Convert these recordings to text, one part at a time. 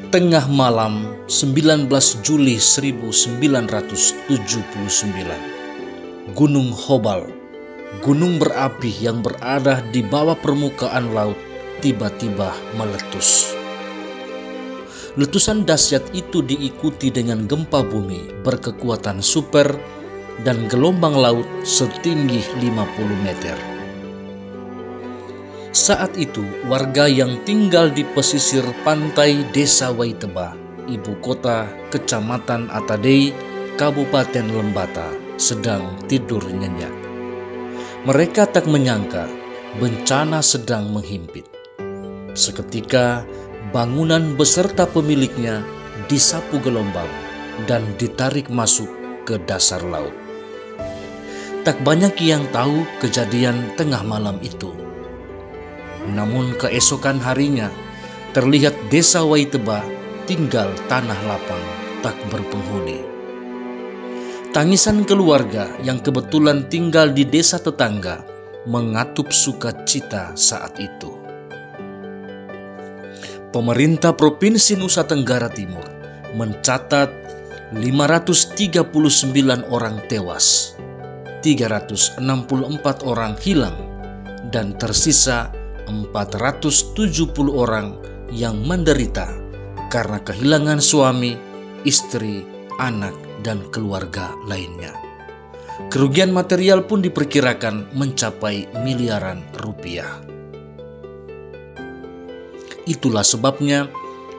Tengah malam 19 Juli 1979, Gunung Hobal, gunung berapi yang berada di bawah permukaan laut, tiba-tiba meletus. Letusan dahsyat itu diikuti dengan gempa bumi berkekuatan super dan gelombang laut setinggi 50 meter. Saat itu, warga yang tinggal di pesisir pantai Desa Waiteba, ibu kota Kecamatan Atadei, Kabupaten Lembata, sedang tidur nyenyak. Mereka tak menyangka bencana sedang menghimpit. Seketika, bangunan beserta pemiliknya disapu gelombang dan ditarik masuk ke dasar laut. Tak banyak yang tahu kejadian tengah malam itu. Namun keesokan harinya, terlihat Desa Waiteba tinggal tanah lapang tak berpenghuni. Tangisan keluarga yang kebetulan tinggal di desa tetangga mengatup sukacita saat itu. Pemerintah Provinsi Nusa Tenggara Timur mencatat 539 orang tewas, 364 orang hilang, dan tersisa 470 orang yang menderita karena kehilangan suami, istri, anak, dan keluarga lainnya. Kerugian material pun diperkirakan mencapai miliaran rupiah. Itulah sebabnya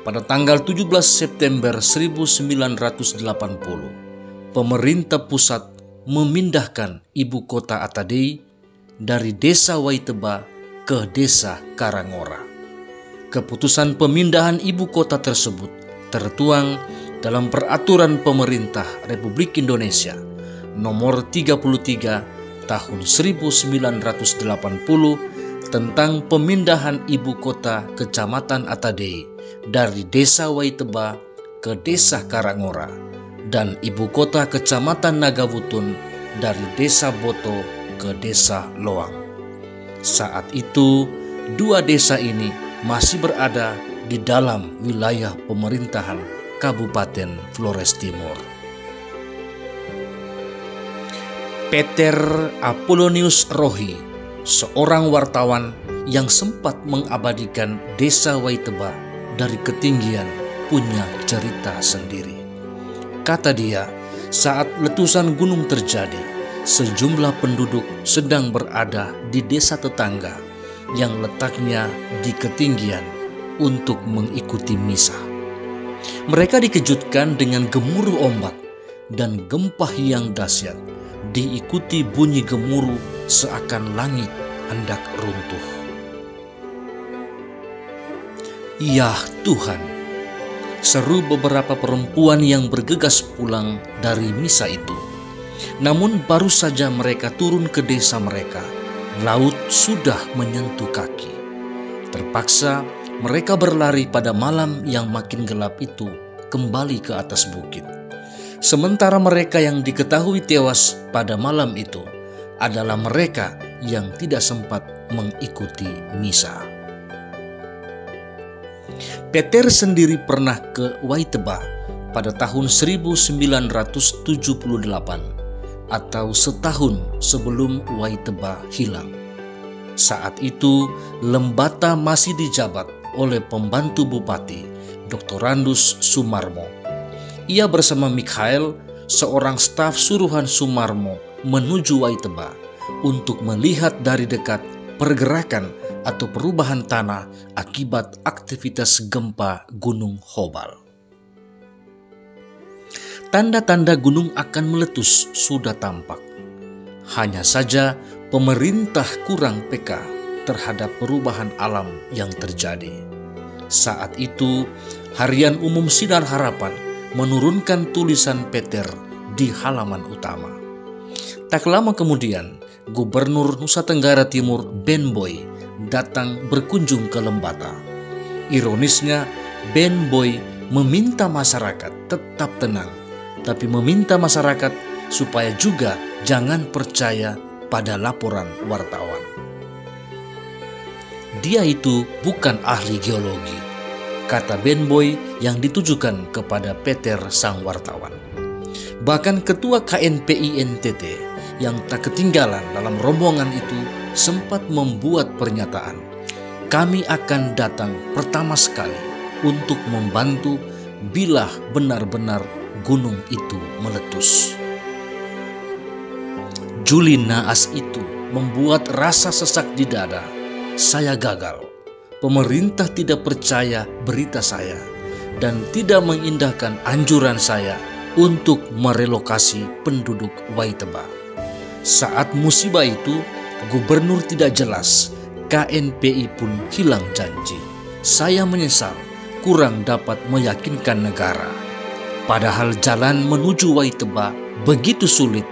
pada tanggal 17 September 1980, pemerintah pusat memindahkan ibu kota Atadei dari Desa Waiteba ke Desa Karangora. Keputusan pemindahan ibu kota tersebut tertuang dalam Peraturan Pemerintah Republik Indonesia Nomor 33 Tahun 1980 tentang pemindahan ibu kota Kecamatan Atadei dari Desa Waiteba ke Desa Karangora dan ibu kota Kecamatan Nagawutun dari Desa Boto ke Desa Loang. Saat itu, dua desa ini masih berada di dalam wilayah pemerintahan Kabupaten Flores Timur. Peter Apollonius Rohi, seorang wartawan yang sempat mengabadikan Desa Waiteba dari ketinggian, punya cerita sendiri. Kata dia, saat letusan gunung terjadi, sejumlah penduduk sedang berada di desa tetangga yang letaknya di ketinggian untuk mengikuti misa. Mereka dikejutkan dengan gemuruh ombak dan gempa yang dahsyat, diikuti bunyi gemuruh seakan langit hendak runtuh. "Ya Tuhan!" seru beberapa perempuan yang bergegas pulang dari misa itu. Namun baru saja mereka turun ke desa mereka, laut sudah menyentuh kaki. Terpaksa mereka berlari pada malam yang makin gelap itu kembali ke atas bukit. Sementara mereka yang diketahui tewas pada malam itu adalah mereka yang tidak sempat mengikuti misa. Peter sendiri pernah ke Waiteba pada tahun 1978 atau setahun sebelum Waiteba hilang. Saat itu Lembata masih dijabat oleh pembantu bupati Dr. Randus Sumarmo. Ia bersama Mikhail, seorang staf suruhan Sumarmo, menuju Waiteba untuk melihat dari dekat pergerakan atau perubahan tanah akibat aktivitas gempa Gunung Hobal. Tanda-tanda gunung akan meletus sudah tampak. Hanya saja pemerintah kurang peka terhadap perubahan alam yang terjadi. Saat itu, Harian Umum Sinar Harapan menurunkan tulisan Peter di halaman utama. Tak lama kemudian, Gubernur Nusa Tenggara Timur Ben Boy datang berkunjung ke Lembata. Ironisnya, Ben Boy meminta masyarakat tetap tenang, tapi meminta masyarakat supaya juga jangan percaya pada laporan wartawan. Dia itu bukan ahli geologi, kata Ben Boy yang ditujukan kepada Peter sang wartawan. Bahkan ketua KNPI NTT yang tak ketinggalan dalam rombongan itu sempat membuat pernyataan, "Kami akan datang pertama sekali untuk membantu bila benar-benar gunung itu meletus." Juli naas itu membuat rasa sesak di dada. Saya gagal. Pemerintah tidak percaya berita saya dan tidak mengindahkan anjuran saya untuk merelokasi penduduk Waiteba. Saat musibah itu, gubernur tidak jelas, KNPI pun hilang janji. Saya menyesal kurang dapat meyakinkan negara. Padahal jalan menuju Waiteba begitu sulit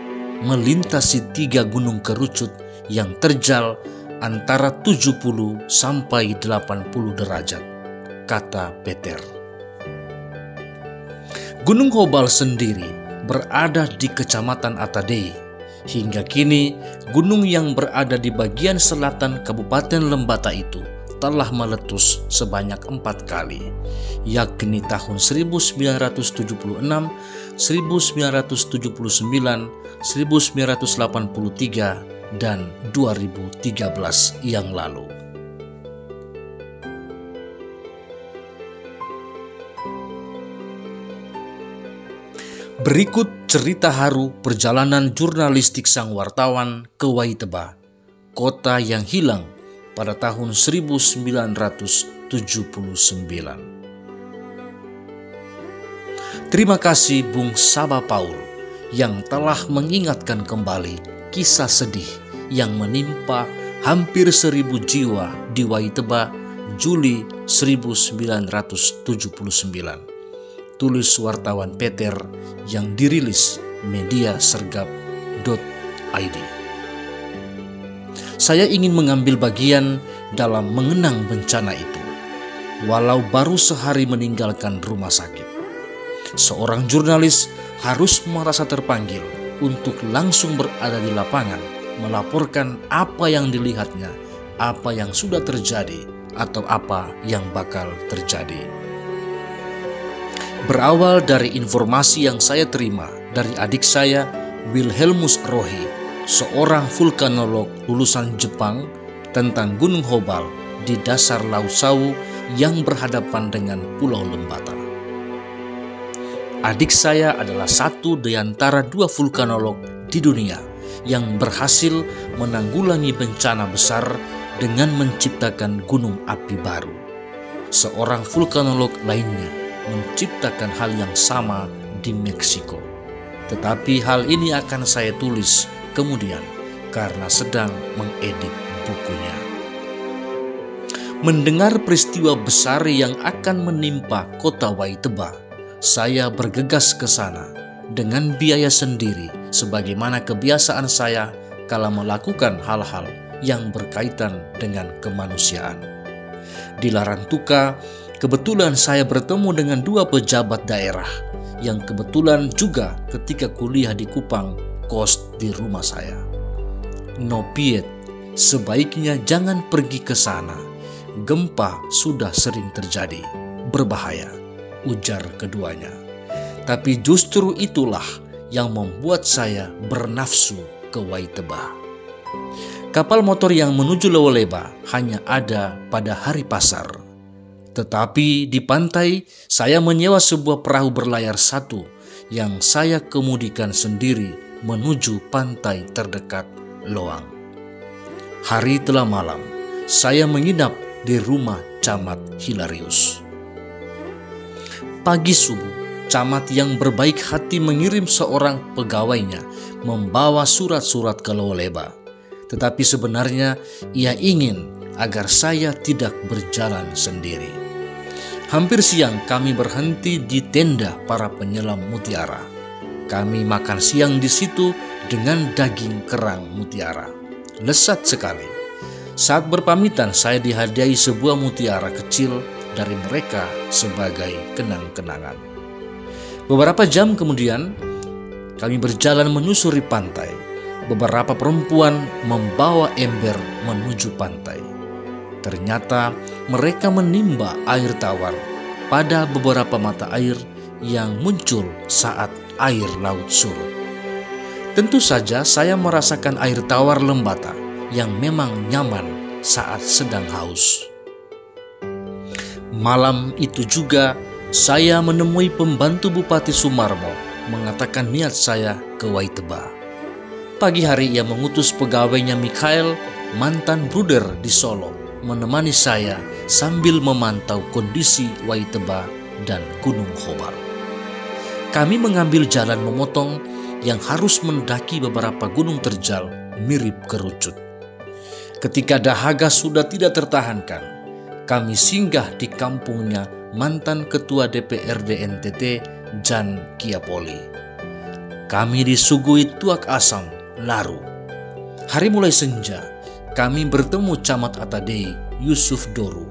melintasi 3 gunung kerucut yang terjal antara 70 sampai 80 derajat, kata Peter. Gunung Hobal sendiri berada di Kecamatan Atadei. Hingga kini, gunung yang berada di bagian selatan Kabupaten Lembata itu telah meletus sebanyak 4 kali, yakni tahun 1976, 1979, 1983, dan 2013 yang lalu. Berikut cerita haru perjalanan jurnalistik sang wartawan ke Waiteba, kota yang hilang pada tahun 1979. Terima kasih Bung Saba Paul yang telah mengingatkan kembali kisah sedih yang menimpa hampir 1.000 jiwa di Waiteba Juli 1979. Tulis wartawan Peter yang dirilis media sergap.id. Saya ingin mengambil bagian dalam mengenang bencana itu, walau baru sehari meninggalkan rumah sakit. Seorang jurnalis harus merasa terpanggil untuk langsung berada di lapangan, melaporkan apa yang dilihatnya, apa yang sudah terjadi, atau apa yang bakal terjadi. Berawal dari informasi yang saya terima dari adik saya, Wilhelmus Rohi, seorang vulkanolog lulusan Jepang, tentang Gunung Hobal di dasar Laut Sawu yang berhadapan dengan Pulau Lembata. Adik saya adalah satu di antara 2 vulkanolog di dunia yang berhasil menanggulangi bencana besar dengan menciptakan gunung api baru. Seorang vulkanolog lainnya menciptakan hal yang sama di Meksiko. Tetapi hal ini akan saya tulis kemudian karena sedang mengedit bukunya. Mendengar peristiwa besar yang akan menimpa kota Waiteba, saya bergegas ke sana dengan biaya sendiri sebagaimana kebiasaan saya kala melakukan hal-hal yang berkaitan dengan kemanusiaan. Di Larantuka, kebetulan saya bertemu dengan 2 pejabat daerah yang kebetulan juga ketika kuliah di Kupang kos di rumah saya. "No Piet, sebaiknya jangan pergi ke sana. Gempa sudah sering terjadi, berbahaya," ujar keduanya. Tapi justru itulah yang membuat saya bernafsu ke Waiteba. Kapal motor yang menuju Lewoleba hanya ada pada hari pasar. Tetapi di pantai saya menyewa sebuah perahu berlayar 1 yang saya kemudikan sendiri menuju pantai terdekat Loang. Hari telah malam, saya menginap di rumah Camat Hilarius. Pagi subuh, camat yang berbaik hati mengirim seorang pegawainya membawa surat-surat ke Lewoleba. Tetapi sebenarnya ia ingin agar saya tidak berjalan sendiri. Hampir siang kami berhenti di tenda para penyelam mutiara. Kami makan siang di situ dengan daging kerang mutiara. Lezat sekali. Saat berpamitan, saya dihadiahi sebuah mutiara kecil dari mereka sebagai kenang-kenangan. Beberapa jam kemudian, kami berjalan menyusuri pantai. Beberapa perempuan membawa ember menuju pantai. Ternyata mereka menimba air tawar pada beberapa mata air yang muncul saat air laut surut. Tentu saja saya merasakan air tawar Lembata yang memang nyaman saat sedang haus. Malam itu juga saya menemui pembantu Bupati Sumarmo mengatakan niat saya ke Waiteba. Pagi hari ia mengutus pegawainya Mikhail, mantan bruder di Solo, menemani saya sambil memantau kondisi Waiteba dan Gunung Khobar. Kami mengambil jalan memotong yang harus mendaki beberapa gunung terjal mirip kerucut. Ketika dahaga sudah tidak tertahankan, kami singgah di kampungnya mantan Ketua DPRD NTT Jan Kiapoli. Kami disuguhi tuak asam laru. Hari mulai senja, kami bertemu Camat Atadei Yusuf Doru.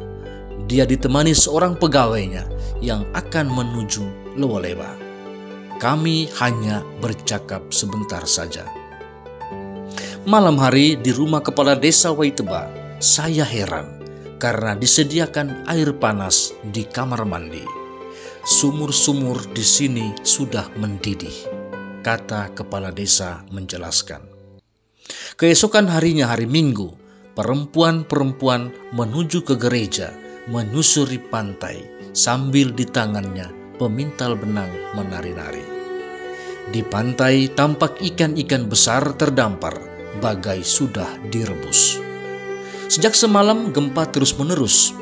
Dia ditemani seorang pegawainya yang akan menuju Lewoleba. Kami hanya bercakap sebentar saja. Malam hari di rumah kepala desa Waiteba, saya heran karena disediakan air panas di kamar mandi. Sumur-sumur di sini sudah mendidih, kata kepala desa menjelaskan. Keesokan harinya, hari Minggu, perempuan-perempuan menuju ke gereja menyusuri pantai sambil di tangannya pemintal benang menari-nari. Di pantai tampak ikan-ikan besar terdampar, bagai sudah direbus. Sejak semalam gempa terus-menerus.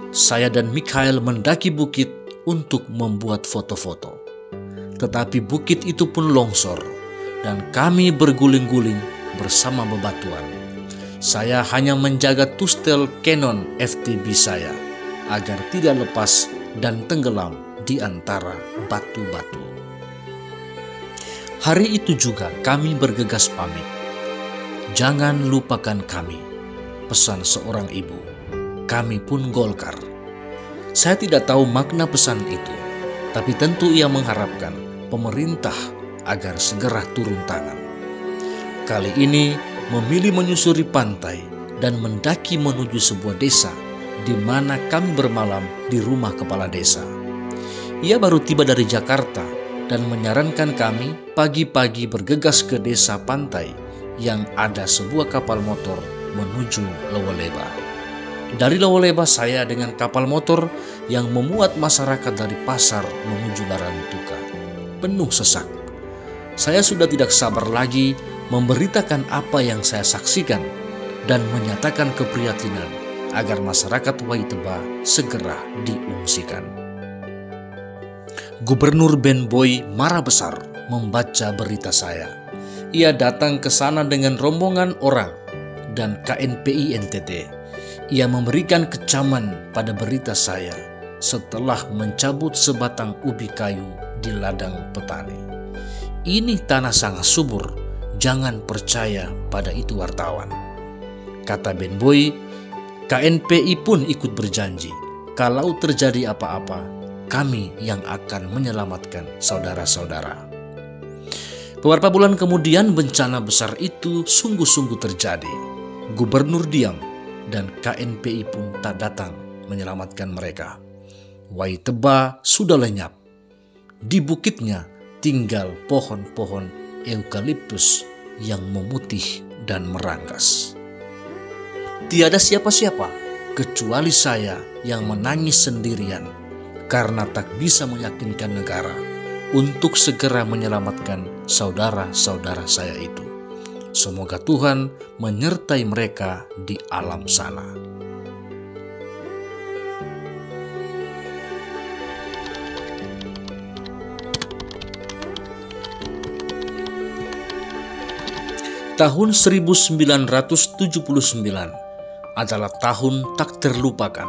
Saya dan Mikhail mendaki bukit untuk membuat foto-foto. Tetapi bukit itu pun longsor dan kami berguling-guling bersama bebatuan. Saya hanya menjaga tustel Canon FTB saya agar tidak lepas dan tenggelam di antara batu-batu. Hari itu juga kami bergegas pamit. Jangan lupakan kami, pesan seorang ibu. Kami pun Golkar. Saya tidak tahu makna pesan itu, tapi tentu ia mengharapkan pemerintah agar segera turun tangan. Kali ini memilih menyusuri pantai dan mendaki menuju sebuah desa di mana kami bermalam di rumah kepala desa. Ia baru tiba dari Jakarta dan menyarankan kami pagi-pagi bergegas ke desa pantai yang ada sebuah kapal motor menuju Lewoleba. Dari Lewoleba saya dengan kapal motor yang memuat masyarakat dari pasar menuju Barantuka. Penuh sesak. Saya sudah tidak sabar lagi memberitakan apa yang saya saksikan dan menyatakan keprihatinan agar masyarakat Waiteba segera diungsikan. Gubernur Ben Boy marah besar membaca berita saya. Ia datang ke sana dengan rombongan orang dan KNPI NTT. Ia memberikan kecaman pada berita saya setelah mencabut sebatang ubi kayu di ladang petani. Ini tanah sangat subur, jangan percaya pada itu wartawan. Kata Ben Boy, KNPI pun ikut berjanji, kalau terjadi apa-apa, kami yang akan menyelamatkan saudara-saudara. Beberapa bulan kemudian bencana besar itu sungguh-sungguh terjadi. Gubernur diam dan KNPI pun tak datang menyelamatkan mereka. Waiteba sudah lenyap. Di bukitnya tinggal pohon-pohon eukaliptus yang memutih dan merangkas. Tiada siapa-siapa kecuali saya yang menangis sendirian karena tak bisa meyakinkan negara untuk segera menyelamatkan saudara-saudara saya itu. Semoga Tuhan menyertai mereka di alam sana. Tahun 1979 adalah tahun tak terlupakan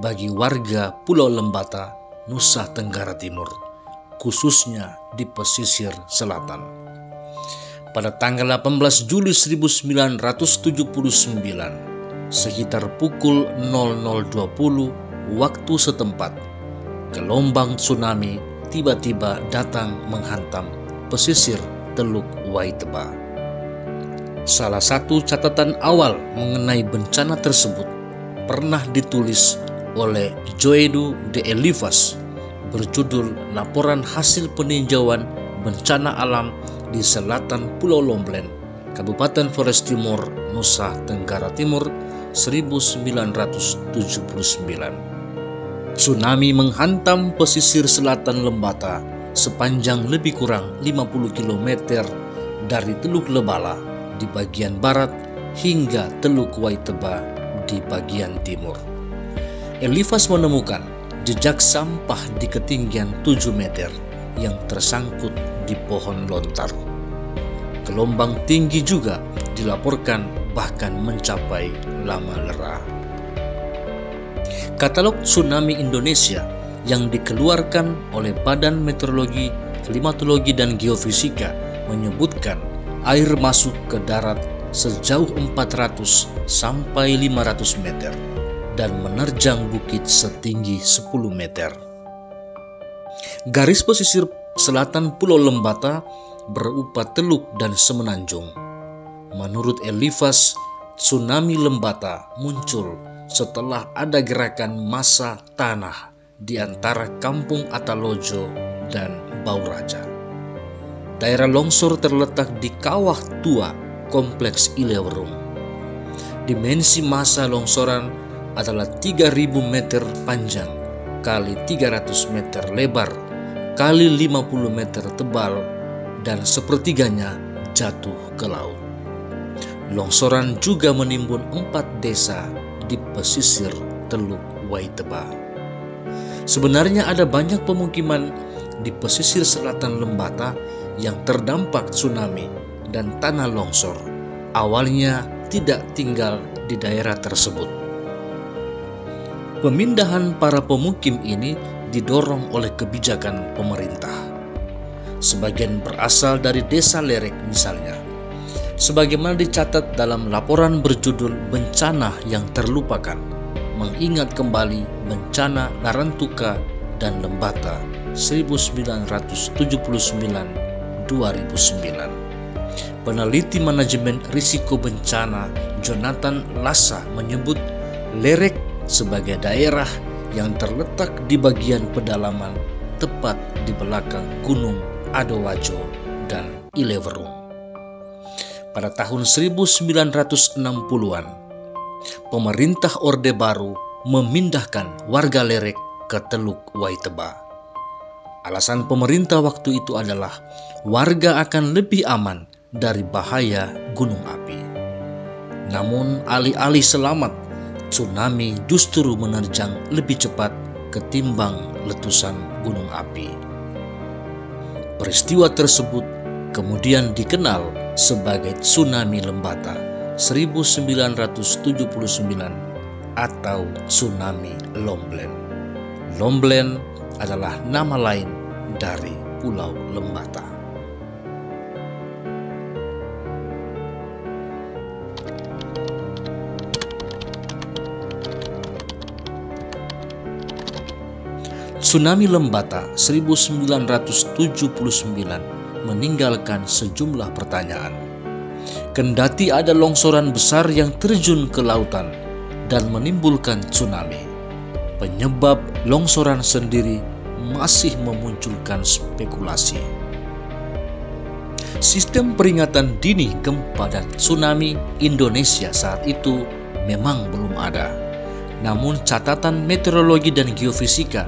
bagi warga Pulau Lembata, Nusa Tenggara Timur, khususnya di pesisir selatan. Pada tanggal 18 Juli 1979, sekitar pukul 00.20 waktu setempat, gelombang tsunami tiba-tiba datang menghantam pesisir Teluk Waiteba. Salah satu catatan awal mengenai bencana tersebut pernah ditulis oleh Joedo de Elifas berjudul Laporan Hasil Peninjauan Bencana Alam di Selatan Pulau Lomblen, Kabupaten Flores Timur, Nusa Tenggara Timur 1979. Tsunami menghantam pesisir selatan Lembata sepanjang lebih kurang 50 km dari Teluk Lebala di bagian barat hingga Teluk Waiteba di bagian timur. Elifas menemukan jejak sampah di ketinggian 7 meter yang tersangkut di pohon lontar. Gelombang tinggi juga dilaporkan bahkan mencapai lama lera. Katalog Tsunami Indonesia yang dikeluarkan oleh Badan Meteorologi, Klimatologi dan Geofisika menyebutkan air masuk ke darat sejauh 400 sampai 500 meter dan menerjang bukit setinggi 10 meter. Garis pesisir selatan Pulau Lembata berupa teluk dan semenanjung. Menurut Elifas, tsunami Lembata muncul setelah ada gerakan massa tanah di antara Kampung Atalojo dan Bauraja. Daerah longsor terletak di kawah tua Kompleks Ilewerung. Dimensi massa longsoran adalah 3.000 meter panjang kali 300 meter lebar kali 50 meter tebal dan sepertiganya jatuh ke laut. Longsoran juga menimbun 4 desa di pesisir Teluk Waiteba. Sebenarnya ada banyak pemukiman di pesisir selatan Lembata yang terdampak tsunami dan tanah longsor. Awalnya tidak tinggal di daerah tersebut. Pemindahan para pemukim ini didorong oleh kebijakan pemerintah. Sebagian berasal dari desa Lerek misalnya. Sebagaimana dicatat dalam laporan berjudul Bencana yang Terlupakan, mengingat kembali bencana Larantuka dan Lembata 1979-2009. Peneliti manajemen risiko bencana Jonathan Lassa menyebut Lerek sebagai daerah yang terletak di bagian pedalaman tepat di belakang Gunung Adowajo dan Ilewerung. Pada tahun 1960-an, pemerintah Orde Baru memindahkan warga Lerek ke Teluk Waiteba. Alasan pemerintah waktu itu adalah warga akan lebih aman dari bahaya gunung api. Namun alih-alih selamat, tsunami justru menerjang lebih cepat ketimbang letusan gunung api. Peristiwa tersebut kemudian dikenal sebagai Tsunami Lembata 1979 atau Tsunami Lomblen. Lomblen adalah nama lain dari Pulau Lembata. Tsunami Lembata 1979 meninggalkan sejumlah pertanyaan. Kendati ada longsoran besar yang terjun ke lautan dan menimbulkan tsunami, penyebab longsoran sendiri masih memunculkan spekulasi. Sistem peringatan dini gempa dan tsunami Indonesia saat itu memang belum ada. Namun catatan meteorologi dan geofisika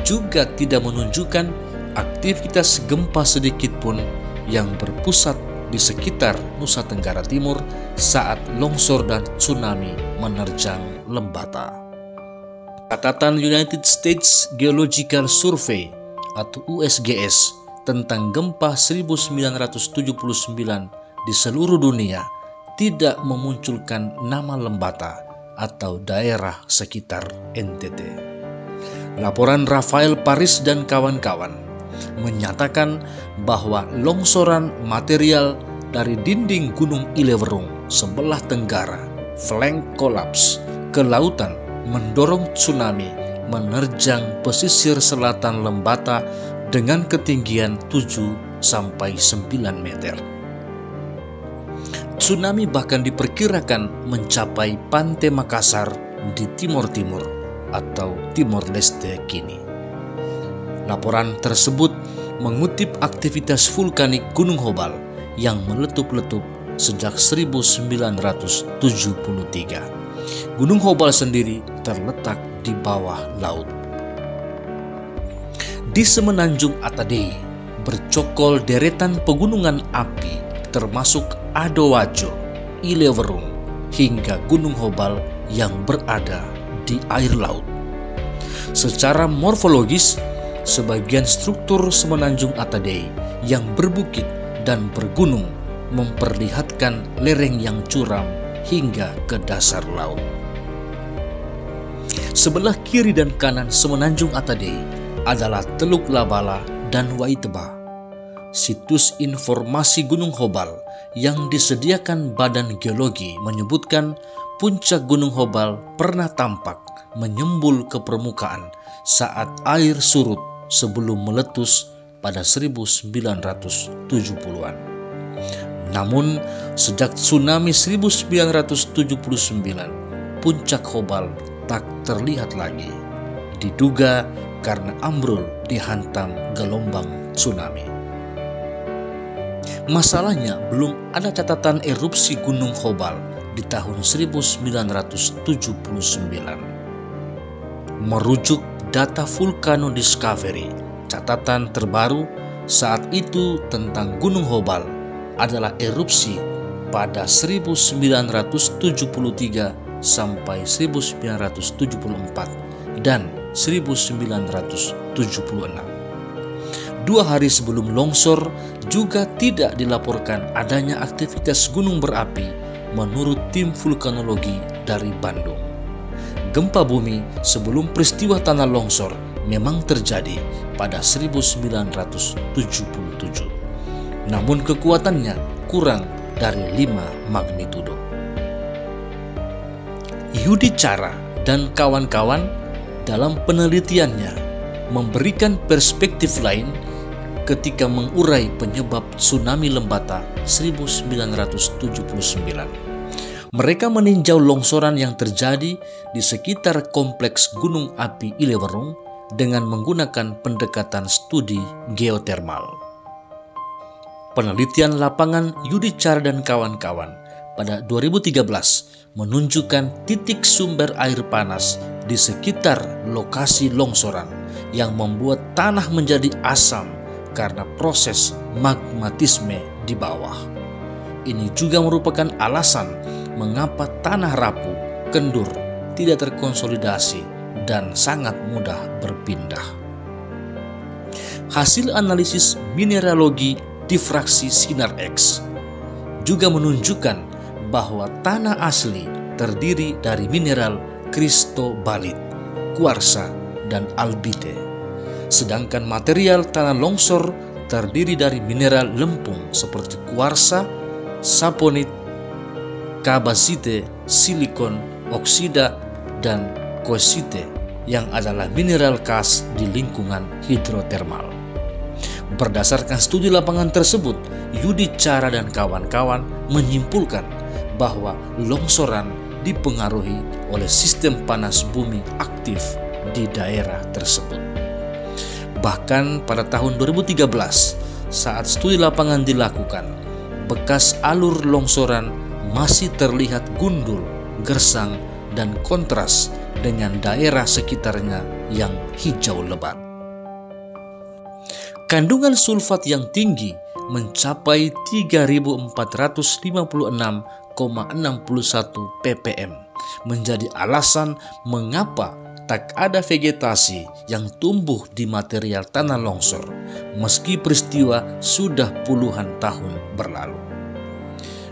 juga tidak menunjukkan aktivitas gempa sedikit pun yang berpusat di sekitar Nusa Tenggara Timur saat longsor dan tsunami menerjang Lembata. Catatan United States Geological Survey atau USGS tentang gempa 1979 di seluruh dunia tidak memunculkan nama Lembata atau daerah sekitar NTT. Laporan Rafael Paris dan kawan-kawan menyatakan bahwa longsoran material dari dinding Gunung Ilewerung sebelah tenggara flank collapse ke lautan mendorong tsunami menerjang pesisir selatan Lembata dengan ketinggian 7-9 meter. Tsunami bahkan diperkirakan mencapai pantai Makassar di Timor Timur atau Timor Leste kini. Laporan tersebut mengutip aktivitas vulkanik Gunung Hobal yang meletup-letup sejak 1973. Gunung Hobal sendiri terletak di bawah laut. Di semenanjung Atadei bercokol deretan pegunungan api termasuk Adowajo, Ilewerung, hingga Gunung Hobal yang berada di air laut. Secara morfologis, sebagian struktur semenanjung Atadei yang berbukit dan bergunung memperlihatkan lereng yang curam hingga ke dasar laut. Sebelah kiri dan kanan semenanjung Atadei adalah Teluk Labala dan Waiteba. Situs informasi Gunung Hobal yang disediakan Badan Geologi menyebutkan puncak Gunung Hobal pernah tampak menyembul ke permukaan saat air surut sebelum meletus pada 1970-an. Namun, sejak tsunami 1979, puncak Hobal tak terlihat lagi. Diduga karena ambrol dihantam gelombang tsunami. Masalahnya, belum ada catatan erupsi Gunung Hobal di tahun 1979. Merujuk data Volcano Discovery, catatan terbaru saat itu tentang Gunung Hobal adalah erupsi pada 1973 sampai 1974 dan 1976. 2 hari sebelum longsor juga tidak dilaporkan adanya aktivitas gunung berapi menurut tim vulkanologi dari Bandung. Gempa bumi sebelum peristiwa tanah longsor memang terjadi pada 1977. Namun kekuatannya kurang dari 5 magnitudo. Yudi Cara dan kawan-kawan dalam penelitiannya memberikan perspektif lain ketika mengurai penyebab tsunami Lembata 1979. Mereka meninjau longsoran yang terjadi di sekitar kompleks Gunung Api Ilewerung dengan menggunakan pendekatan studi geotermal. Penelitian lapangan Yudi Cara dan kawan-kawan pada 2013 menunjukkan titik sumber air panas di sekitar lokasi longsoran yang membuat tanah menjadi asam karena proses magmatisme di bawah. Ini juga merupakan alasan mengapa tanah rapuh, kendur, tidak terkonsolidasi, dan sangat mudah berpindah. Hasil analisis mineralogi difraksi sinar X juga menunjukkan bahwa tanah asli terdiri dari mineral kristobalit, kuarsa, dan albite. Sedangkan material tanah longsor terdiri dari mineral lempung seperti kuarsa, saponit, kabasite, silikon, oksida, dan koesite yang adalah mineral khas di lingkungan hidrotermal. Berdasarkan studi lapangan tersebut, Yudi Cara dan kawan-kawan menyimpulkan bahwa longsoran dipengaruhi oleh sistem panas bumi aktif di daerah tersebut. Bahkan pada tahun 2013, saat studi lapangan dilakukan, bekas alur longsoran masih terlihat gundul, gersang, dan kontras dengan daerah sekitarnya yang hijau lebat. Kandungan sulfat yang tinggi mencapai 3.456,61 ppm menjadi alasan mengapa tak ada vegetasi yang tumbuh di material tanah longsor meski peristiwa sudah puluhan tahun berlalu.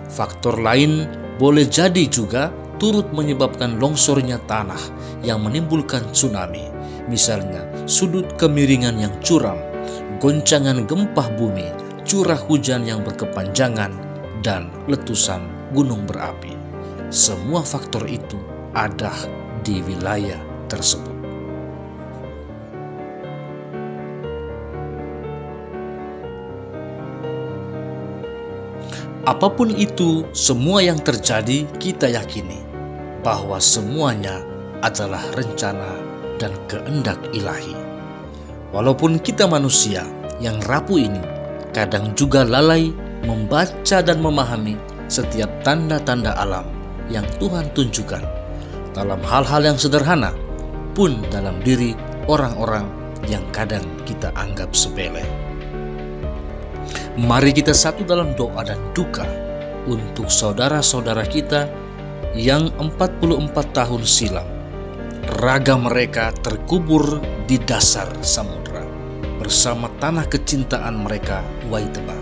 Faktor lain boleh jadi juga turut menyebabkan longsornya tanah yang menimbulkan tsunami, misalnya sudut kemiringan yang curam, goncangan gempa bumi, curah hujan yang berkepanjangan, dan letusan gunung berapi. semua faktor itu ada di wilayah tersebut. Apapun itu, semua yang terjadi, kita yakini bahwa semuanya adalah rencana dan kehendak ilahi. Walaupun kita manusia yang rapuh ini kadang juga lalai membaca dan memahami setiap tanda-tanda alam yang Tuhan tunjukkan dalam hal-hal yang sederhana, pun dalam diri orang-orang yang kadang kita anggap sepele. Mari kita satu dalam doa dan duka untuk saudara-saudara kita yang 44 tahun silam raga mereka terkubur di dasar samudera bersama tanah kecintaan mereka Waiteba.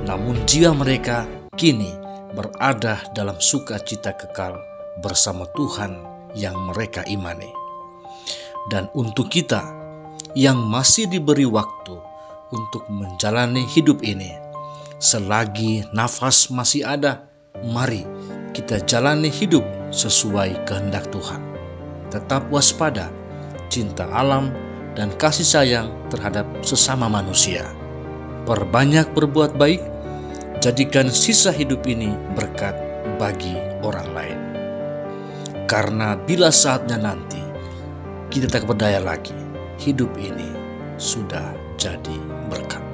Namun jiwa mereka kini berada dalam sukacita kekal bersama Tuhan yang mereka imani. Dan untuk kita yang masih diberi waktu untuk menjalani hidup ini, selagi nafas masih ada, mari kita jalani hidup sesuai kehendak Tuhan. Tetap waspada, cinta alam, dan kasih sayang terhadap sesama manusia. Perbanyak berbuat baik, jadikan sisa hidup ini berkat bagi orang lain. Karena bila saatnya nanti kita tak berdaya lagi, hidup ini sudah jadi berkat.